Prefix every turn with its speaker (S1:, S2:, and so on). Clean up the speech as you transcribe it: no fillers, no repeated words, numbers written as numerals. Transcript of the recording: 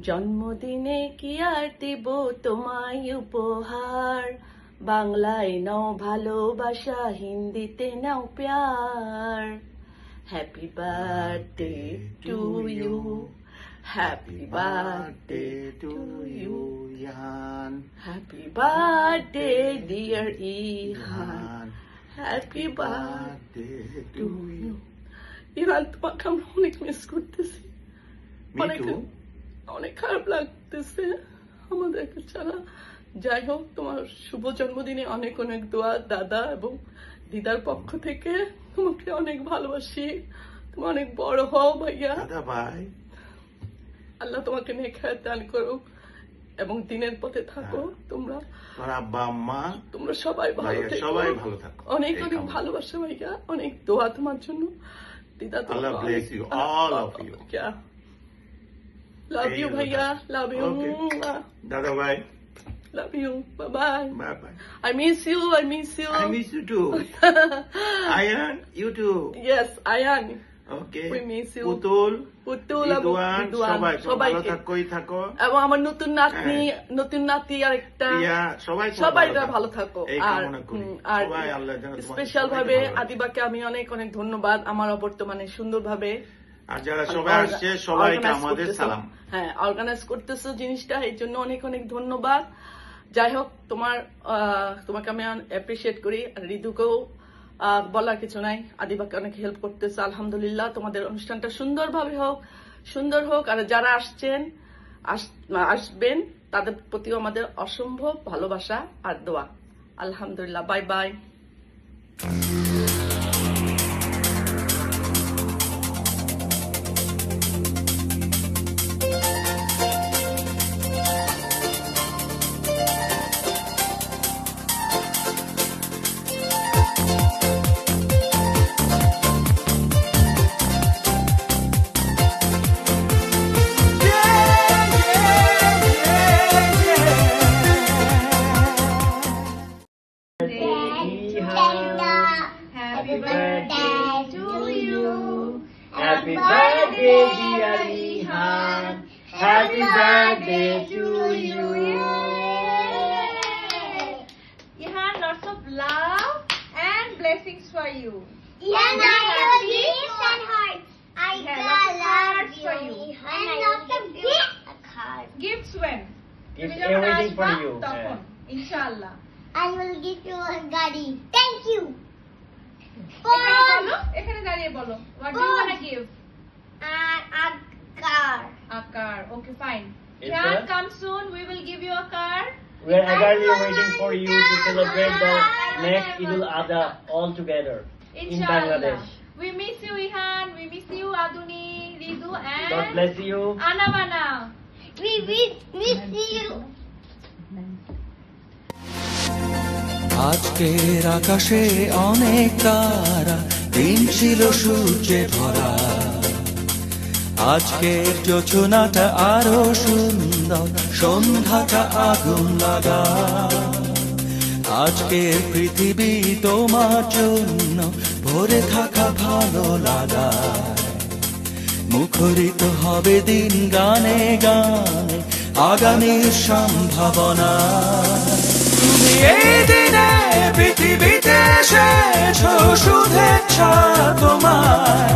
S1: জন্মদিনে কি আর দেব তোমায় উপহার, বাংলায় নাও ভালোবাসা, হিন্দিতে নাও প্যার। Happy birthday to you, happy birthday to you
S2: Ihan,
S1: happy birthday dear Ihan, happy birthday to you. Ihan, তোমাকে আমরা অনেক মিস করতেছি, অনেক খারাপ লাগতেছে আমাদেরকে ছাড়া। যাই হোক, তোমার শুভ জন্মদিনে অনেক অনেক দোয়া দাদা এবং দিদার পক্ষ থেকে। তোমাকে অনেক ভালোবাসি, তুমি অনেক বড় হও ভাইয়া।
S2: ভাই,
S1: আল্লাহ তোমাকে নেখায়াত দান করো এবং দিনের পথে থাকো। তোমরা
S2: আব্বা আম্মা
S1: তোমরা সবাই ভালো থেকো,
S2: সবাই ভালো থাকো।
S1: অনেক অনেক ভালোবাসা ভাইয়া, অনেক দোয়া তোমার জন্য। দিদা,
S2: Allah bless you all of you.
S1: Love you, bhaiya. Love you.
S2: Okay. Dada, bye.
S1: Love you. Bye-bye.
S2: Bye-bye.
S1: I miss you. I miss you.
S2: I miss you too. Ayan, you too.
S1: Yes, Ayan.
S2: Okay.
S1: We miss you.
S2: Putul,
S1: Ridwan,
S2: সবাই থাকোই থাকো।
S1: এবং আমার নতুন নাতনি, নতুন নাতি আরেকটা, সবাই ভালো থাকো। আর স্পেশাল ভাবে আদিবাকে আমি অনেক অনেক ধন্যবাদ, আমার অবর্তমানে সুন্দরভাবে
S2: আর যারা সবাই আসছে সবাইকে আমাদের সালাম।
S1: হ্যাঁ, অর্গানাইজ করতেছো জিনিসটা, এর জন্য অনেক অনেক ধন্যবাদ। যাই হোক, তোমাকে আমি অ্যাপ্রিসিয়েট করি। ঋতুকেও বলার কিছু নাই, আদিবাকে অনেক হেল্প করতেছে। আলহামদুলিল্লাহ, তোমাদের অনুষ্ঠানটা সুন্দর হোক। আর যারা আসবেন তাদের প্রতিও আমাদের অসম্ভব ভালোবাসা আর দোয়া। আলহামদুলিল্লাহ, bye bye.
S3: Happy birthday to you. Happy birthday, dear Ihan. Happy birthday to you.
S4: Ihan, lots of love and blessings for you.
S3: Ihan, I got gifts and hearts. I got love
S4: for you.
S3: And lots of gifts.
S4: Gifts when?
S5: It's everything for you.
S4: Inshallah.
S3: I will give you a gadi. Thank you.
S4: এখানে দাঁড়িয়ে বলো, what do you want to give? A car. Okay, fine. Ihan, come soon, we will give you a car.
S5: We are eagerly waiting for you to celebrate the next Eid al-Adha all together in Bangladesh.
S4: We miss you, Ihan. We miss you, Aduni, Ridu, and
S5: God bless you.
S4: Anamana.
S3: We miss you.
S6: আজকের আকাশে অনেক তারা, দিন ছিল সূর্যে ভরা। আজকের যোছনাটা আরো সুন্দর, সন্ধ্যাটা আগুন লাগা। আজকের পৃথিবী তোমার জন্য ভরে থাকা ভালো লাগা। মুখরিত হবে দিন গানে গানে, আগামীর সম্ভাবনা। তুমি এই দিনে পৃথিবীতে এসেছো, শুভেচ্ছা তোমায়।